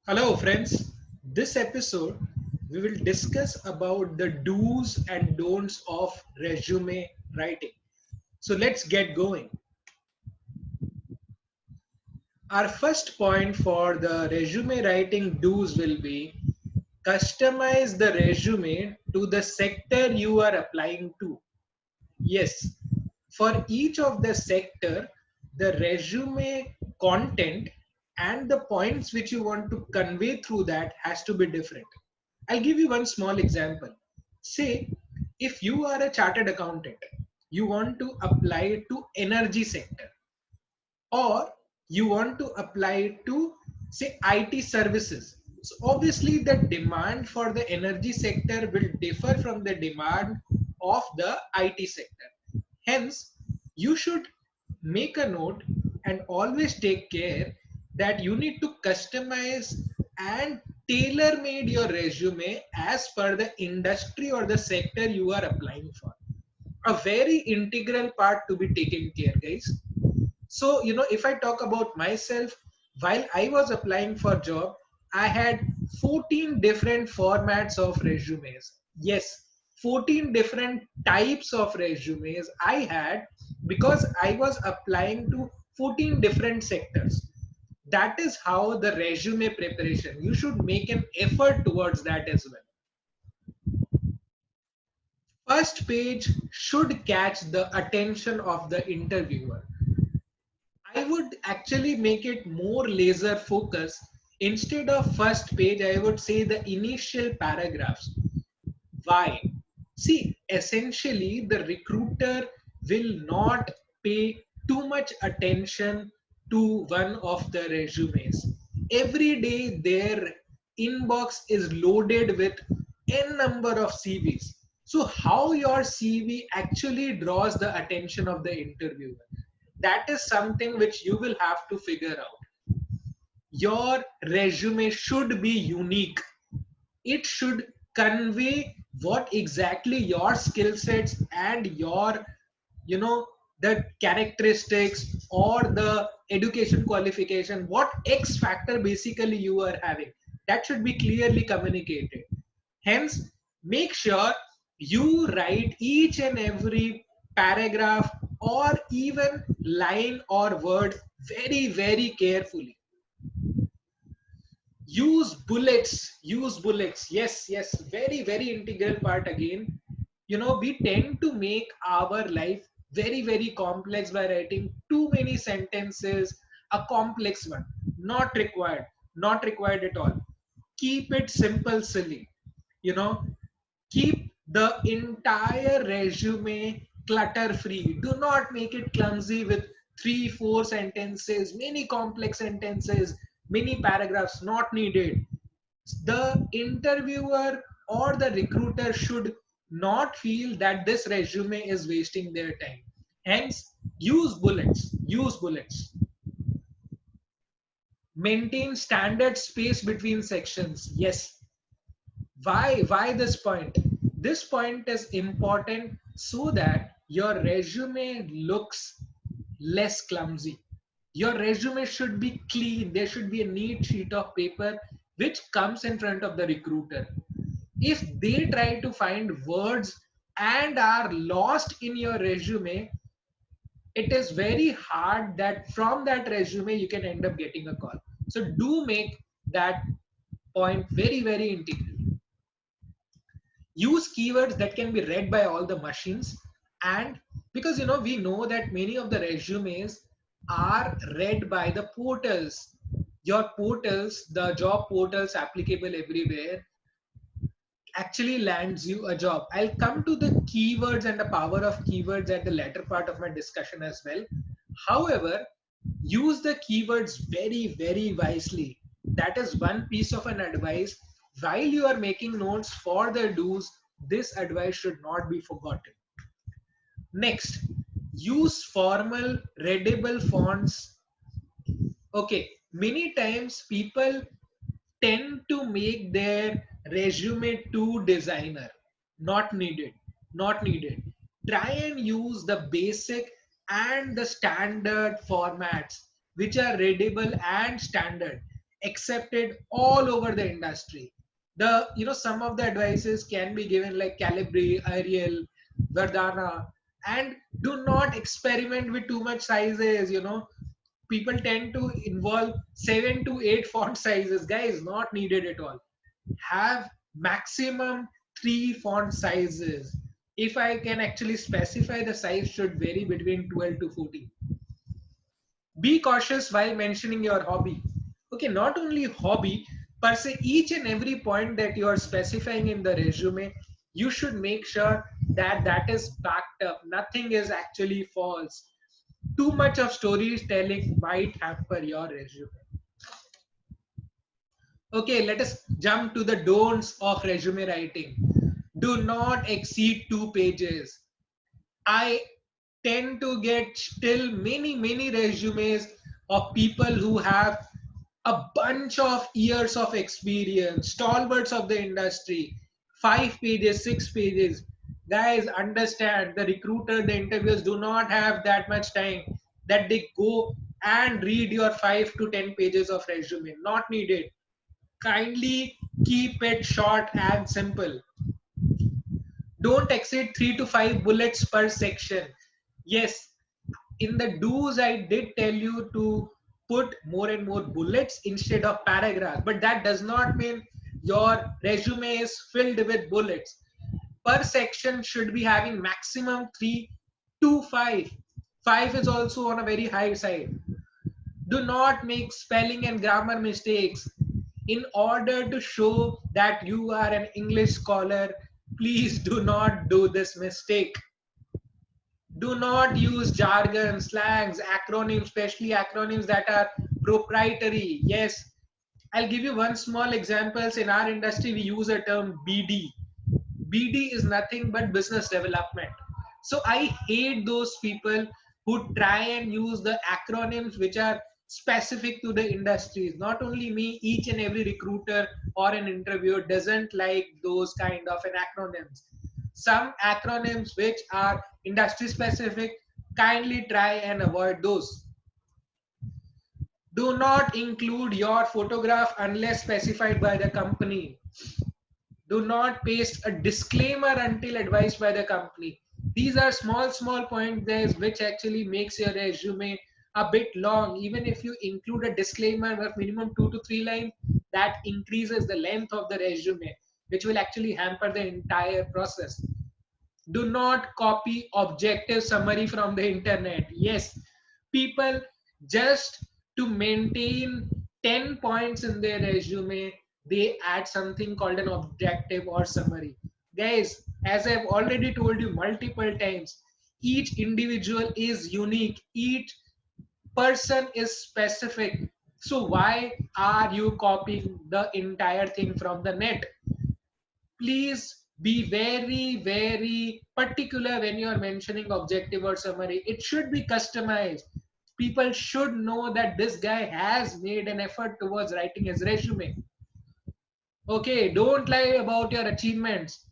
Hello friends, this episode we will discuss about the do's and don'ts of resume writing. So let's get going. Our first point for the resume writing do's will be customize the resume to the sector you are applying to. Yes, for each of the sector, the resume content and the points which you want to convey through that has to be different. I'll give you one small example. Say, if you are a chartered accountant, you want to apply it to energy sector, or you want to apply it to say IT services. So obviously the demand for the energy sector will differ from the demand of the IT sector. Hence, you should make a note and always take care that you need to customize and tailor made your resume as per the industry or the sector you are applying for. A very integral part to be taken care, guys. So, if I talk about myself, while I was applying for job, I had 14 different formats of resumes. Yes, 14 different types of resumes I had because I was applying to 14 different sectors. That is how the resume preparation, you should make an effort towards that as well. First page should catch the attention of the interviewer. I would actually make it more laser focused. Instead of first page, I would say the initial paragraphs. Why? See, essentially, the recruiter will not pay too much attention to one of the resumes. Every day, their inbox is loaded with n number of CVs. So, how your CV actually draws the attention of the interviewer? That is something which you will have to figure out. Your resume should be unique. It should convey what exactly your skill sets and your, you know, the characteristics or the education qualification, what X factor basically you are having. That should be clearly communicated. Hence, make sure you write each and every paragraph or even line or word very, very carefully. Use bullets. Yes, very, very integral part again. We tend to make our life very, very complex by writing too many sentences. A complex one, not required at all. Keep it simple, silly. you know Keep the entire resume clutter free. Do not make it clumsy with 3 4 sentences, many complex sentences, many paragraphs. Not needed. The interviewer or the recruiter should not feel that this resume is wasting their time. Hence, use bullets. Maintain standard space between sections. Yes. Why this point? This point is important so that your resume looks less clumsy. Your resume should be clean. There should be a neat sheet of paper which comes in front of the recruiter. If they try to find words and are lost in your resume, it is very hard that from that resume you can end up getting a call. So do make that point very, very integral. Use keywords that can be read by all the machines. And because we know that many of the resumes are read by the portals. Your portals, the job portals applicable everywhere, actually lands you a job. I'll come to the keywords and the power of keywords at the latter part of my discussion as well. However, use the keywords very, very wisely. That is one piece of an advice. While you are making notes for the do's, this advice should not be forgotten. Next, use formal readable fonts. Okay, many times people tend to make their resume too designer. Not needed not needed Try and use the basic and the standard formats which are readable and standard. accepted all over the industry. The some of the advices can be given like Calibri, Arial, Verdana, and do not experiment with too much sizes. People tend to involve 7 to 8 font sizes. Guys, not needed at all. Have maximum 3 font sizes. If I can actually specify, the size should vary between 12 to 14. Be cautious while mentioning your hobby. Okay, not only hobby, per se, each and every point that you are specifying in the resume, you should make sure that that is backed up. Nothing is actually false. Too much of storytelling might hamper your resume. Okay, let us jump to the don'ts of resume writing. Do not exceed 2 pages. I tend to get still many resumes of people who have a bunch of years of experience, stalwarts of the industry, 5 pages, 6 pages. Guys, understand the recruiter, the interviewers do not have that much time that they go and read your 5 to 10 pages of resume. Not needed. Kindly keep it short and simple. Don't exceed 3 to 5 bullets per section. Yes, in the do's, I did tell you to put more and more bullets instead of paragraphs, but that does not mean your resume is filled with bullets. Per section should be having maximum 3 to 5. 5 is also on a very high side. Do not make spelling and grammar mistakes. In order to show that you are an English scholar, please do not do this mistake. Do not use jargon, slangs, acronyms, especially acronyms that are proprietary. Yes, I'll give you one small example. In our industry, we use a term BD. BD is nothing but business development. So I hate those people who try and use the acronyms which are specific to the industries. Not only me, each and every recruiter or an interviewer doesn't like those kind of an acronyms. Some acronyms which are industry specific, kindly try and avoid those. Do not include your photograph unless specified by the company. Do not paste a disclaimer until advised by the company. These are small points there which actually makes your resume a bit long. Even if you include a disclaimer of minimum 2 to 3 lines, that increases the length of the resume, which will actually hamper the entire process. Do not copy objective summary from the internet. Yes, people just to maintain 10 points in their resume, they add something called an objective or summary. Guys, as I've already told you multiple times, each individual is unique, each person is specific. So why are you copying the entire thing from the net? Please be very particular when you are mentioning objective or summary. It should be customized. People should know that this guy has made an effort towards writing his resume. Okay, don't lie about your achievements.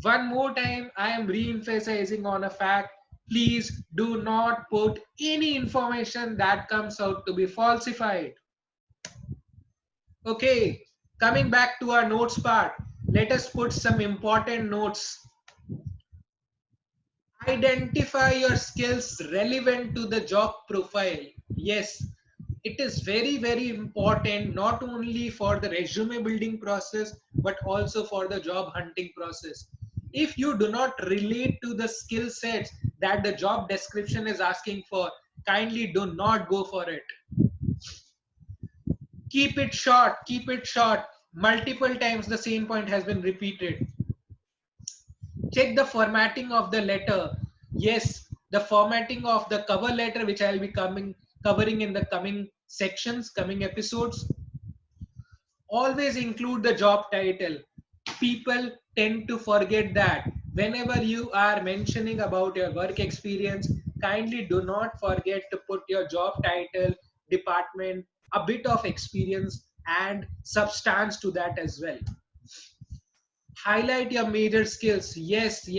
One more time, I am re-emphasizing on a fact. Please do not put any information that comes out to be falsified. Okay, coming back to our notes part, let us put some important notes. Identify your skills relevant to the job profile. Yes, it is very important not only for the resume building process but also for the job hunting process. If you do not relate to the skill sets that the job description is asking for, kindly do not go for it. Keep it short, keep it short. Multiple times the same point has been repeated. Check the formatting of the letter. Yes, the formatting of the cover letter, which I'll be covering in the coming sections, coming episodes. Always include the job title. People tend to forget that. Whenever you are mentioning about your work experience, kindly do not forget to put your job title, department, a bit of experience, and substance to that as well. Highlight your major skills. Yes,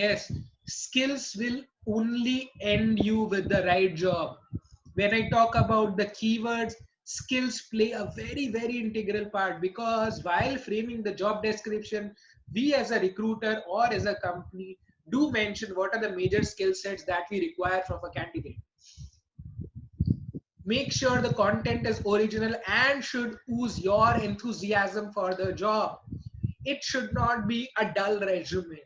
skills will only end you with the right job. When I talk about the keywords, skills play a very integral part, because while framing the job description, we as a recruiter or as a company do mention what are the major skill sets that we require from a candidate. Make sure the content is original and should ooze your enthusiasm for the job. It should not be a dull resume.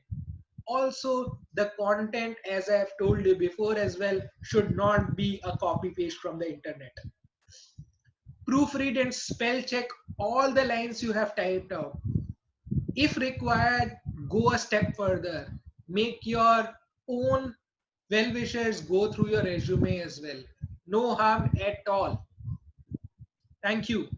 Also, the content, as I have told you before as well, should not be a copy paste from the internet. Proofread and spell check all the lines you have typed out. If required, go a step further. Make your own well wishers go through your resume as well. No harm at all. Thank you.